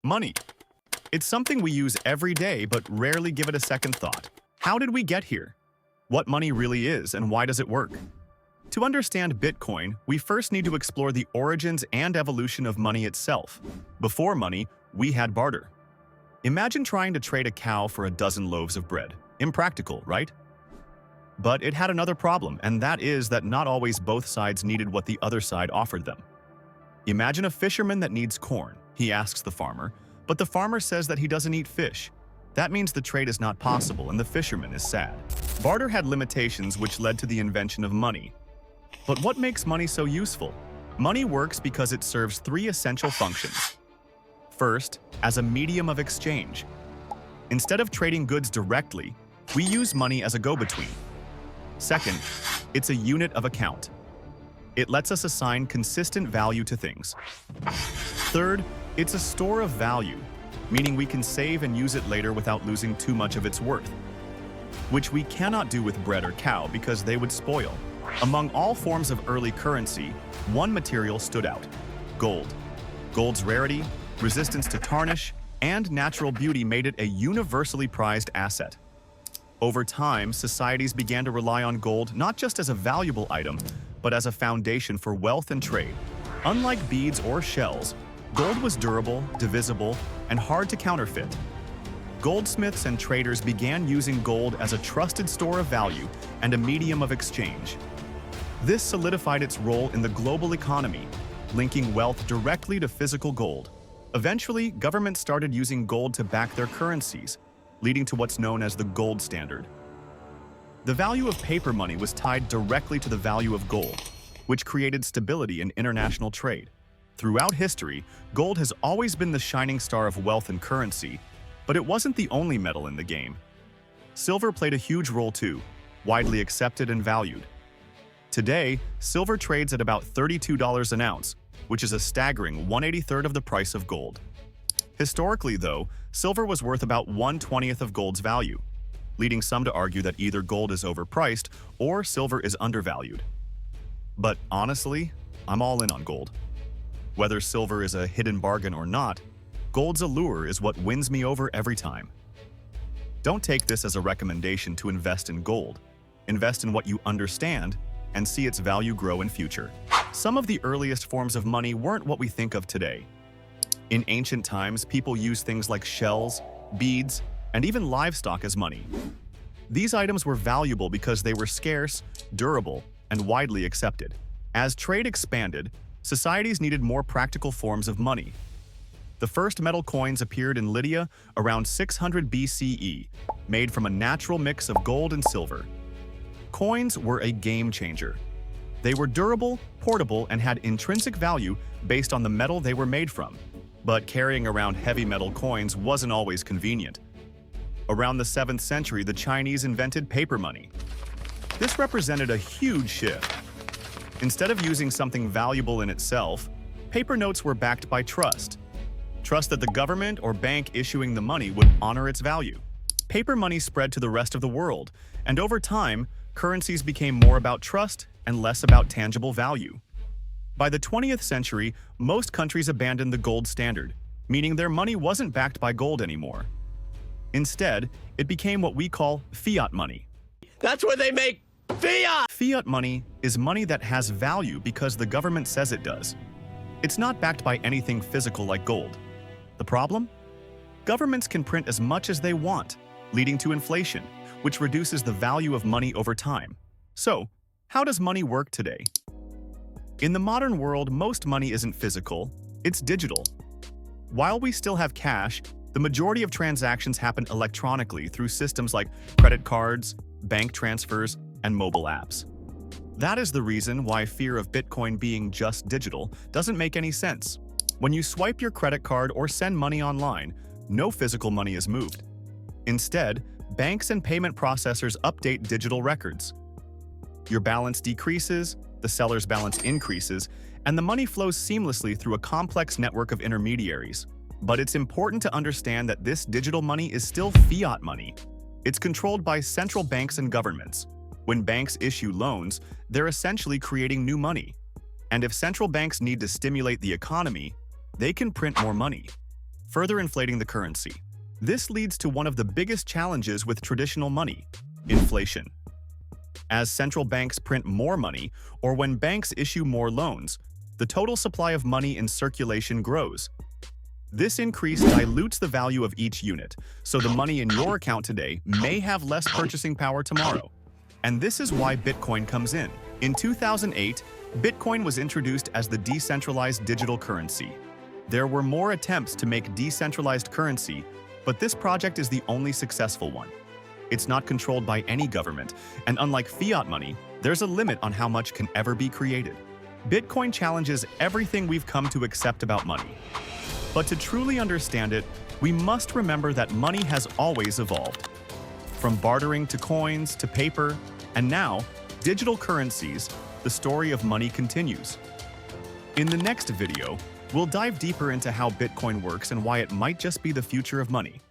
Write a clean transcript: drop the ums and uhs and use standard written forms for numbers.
Money. It's something we use every day but rarely give it a second thought. How did we get here? What money really is and why does it work? To understand Bitcoin, we first need to explore the origins and evolution of money itself. Before money, we had barter. Imagine trying to trade a cow for a dozen loaves of bread. Impractical, right? But it had another problem, and that is that not always both sides needed what the other side offered them. Imagine a fisherman that needs corn. He asks the farmer, but the farmer says that he doesn't eat fish. That means the trade is not possible and the fisherman is sad. Barter had limitations which led to the invention of money. But what makes money so useful? Money works because it serves three essential functions. First, as a medium of exchange. Instead of trading goods directly, we use money as a go-between. Second, it's a unit of account. It lets us assign consistent value to things. Third, it's a store of value, meaning we can save and use it later without losing too much of its worth, which we cannot do with bread or cow because they would spoil. Among all forms of early currency, one material stood out: gold. Gold's rarity, resistance to tarnish, and natural beauty made it a universally prized asset. Over time, societies began to rely on gold not just as a valuable item, but as a foundation for wealth and trade. Unlike beads or shells, gold was durable, divisible, and hard to counterfeit. Goldsmiths and traders began using gold as a trusted store of value and a medium of exchange. This solidified its role in the global economy, linking wealth directly to physical gold. Eventually, governments started using gold to back their currencies, leading to what's known as the gold standard. The value of paper money was tied directly to the value of gold, which created stability in international trade. Throughout history, gold has always been the shining star of wealth and currency, but it wasn't the only metal in the game. Silver played a huge role too, widely accepted and valued. Today, silver trades at about $32 an ounce, which is a staggering 1/83rd of the price of gold. Historically, though, silver was worth about 1/20th of gold's value, leading some to argue that either gold is overpriced or silver is undervalued. But honestly, I'm all in on gold. Whether silver is a hidden bargain or not, gold's allure is what wins me over every time. Don't take this as a recommendation to invest in gold. Invest in what you understand and see its value grow in future. Some of the earliest forms of money weren't what we think of today. In ancient times, people used things like shells, beads, and even livestock as money. These items were valuable because they were scarce, durable, and widely accepted. As trade expanded, societies needed more practical forms of money. The first metal coins appeared in Lydia around 600 BCE, made from a natural mix of gold and silver. Coins were a game changer. They were durable, portable, and had intrinsic value based on the metal they were made from. But carrying around heavy metal coins wasn't always convenient. Around the 7th century, the Chinese invented paper money. This represented a huge shift. Instead of using something valuable in itself, paper notes were backed by trust. Trust that the government or bank issuing the money would honor its value. Paper money spread to the rest of the world, and over time, currencies became more about trust and less about tangible value. By the 20th century, most countries abandoned the gold standard, meaning their money wasn't backed by gold anymore. Instead, it became what we call fiat money. That's where they make fiat! Fiat money is money that has value because the government says it does. It's not backed by anything physical like gold. The problem? Governments can print as much as they want, leading to inflation, which reduces the value of money over time. So, how does money work today? In the modern world, most money isn't physical, it's digital. While we still have cash, the majority of transactions happen electronically through systems like credit cards, bank transfers, and mobile apps. That is the reason why fear of Bitcoin being just digital doesn't make any sense. When you swipe your credit card or send money online, no physical money is moved. Instead, banks and payment processors update digital records. Your balance decreases, the seller's balance increases, and the money flows seamlessly through a complex network of intermediaries. But it's important to understand that this digital money is still fiat money. It's controlled by central banks and governments. When banks issue loans, they're essentially creating new money. And if central banks need to stimulate the economy, they can print more money. further inflating the currency. This leads to one of the biggest challenges with traditional money: inflation. As central banks print more money, or when banks issue more loans, the total supply of money in circulation grows. This increase dilutes the value of each unit, so the money in your account today may have less purchasing power tomorrow. And this is why Bitcoin comes in. In 2008, Bitcoin was introduced as the decentralized digital currency. There were more attempts to make decentralized currency, but this project is the only successful one. It's not controlled by any government, and unlike fiat money, there's a limit on how much can ever be created. Bitcoin challenges everything we've come to accept about money. But to truly understand it, we must remember that money has always evolved. From bartering to coins to paper, and now, digital currencies, the story of money continues. In the next video, we'll dive deeper into how Bitcoin works and why it might just be the future of money.